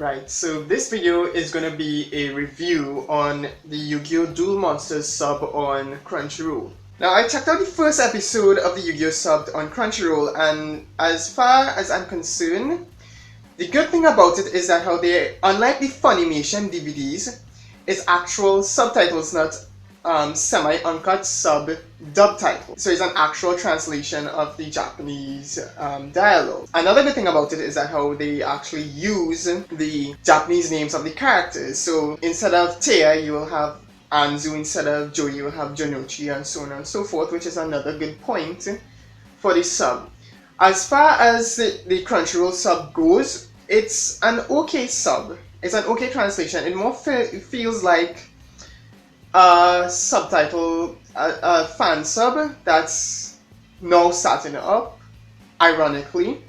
Right, so this video is going to be a review on the Yu-Gi-Oh! Duel Monsters sub on Crunchyroll. Now, I checked out the first episode of the Yu-Gi-Oh! Sub on Crunchyroll, and as far as I'm concerned, the good thing about it is that how they, unlike the Funimation DVDs, it's actual subtitles, not semi-uncut sub-dub title. So it's an actual translation of the Japanese dialogue. Another good thing about it is that how they actually use the Japanese names of the characters. So instead of Taya, you will have Anzu, instead of Joe, you will have Jonochi, and so on and so forth, which is another good point for the sub. As far as the Crunchyroll sub goes, it's an okay sub. It's an okay translation. It more feels like a subtitle, a fan sub that's now starting up, ironically.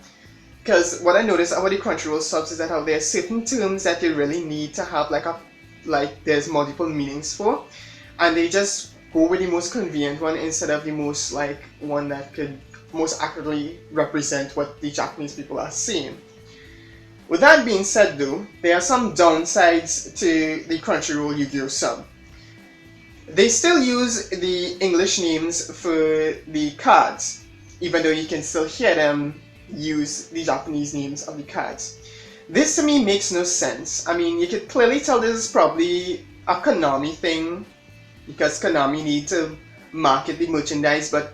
Because what I noticed about the Crunchyroll subs is that how there are certain terms that you really need to have like there's multiple meanings for, and they just go with the most convenient one instead of the most one that could most accurately represent what the Japanese people are saying. With that being said though, there are some downsides to the Crunchyroll Yu-Gi-Oh! Sub. They still use the English names for the cards, even though you can still hear them use the Japanese names of the cards. This to me makes no sense. I mean, you could clearly tell this is probably a Konami thing, because Konami need to market the merchandise, but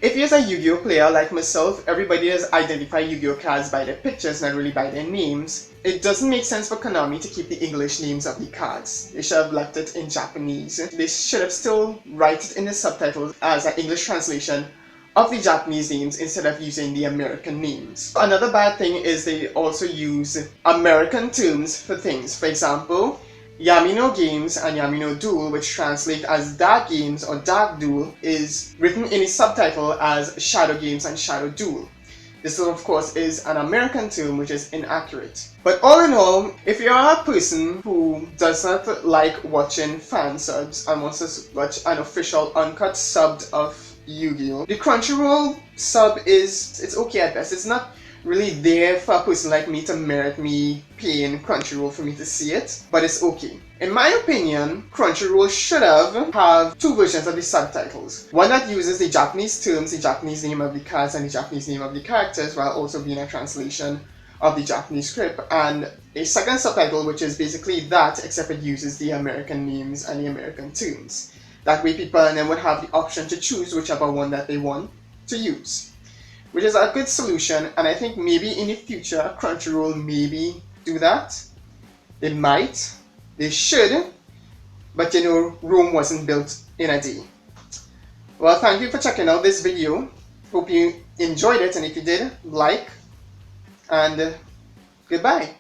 if you're a Yu-Gi-Oh! Player like myself, everybody does identify Yu-Gi-Oh! Cards by their pictures, not really by their names. It doesn't make sense for Konami to keep the English names of the cards. They should have left it in Japanese. They should have still write it in the subtitles as an English translation of the Japanese names instead of using the American names. Another bad thing is they also use American terms for things. For example, Yamino Games and Yamino Duel, which translate as Dark Games or Dark Duel, is written in the subtitle as Shadow Games and Shadow Duel. This of course is an American term which is inaccurate. But all in all, if you're a person who does not like watching fan subs and wants to watch an official uncut sub of Yu-Gi-Oh!, the Crunchyroll sub it's okay at best. It's not really there for a person like me to merit me paying Crunchyroll for me to see it, but it's okay. In my opinion, Crunchyroll should have two versions of the subtitles. One that uses the Japanese terms, the Japanese name of the cards and the Japanese name of the characters, while also being a translation of the Japanese script, and a second subtitle which is basically that, except it uses the American names and the American terms. That way people then would have the option to choose whichever one that they want to use, which is a good solution. And I think maybe in the future Crunchyroll maybe do that. They might, they should, but you know, Rome wasn't built in a day. Well, thank you for checking out this video. Hope you enjoyed it, and if you did, like, and goodbye.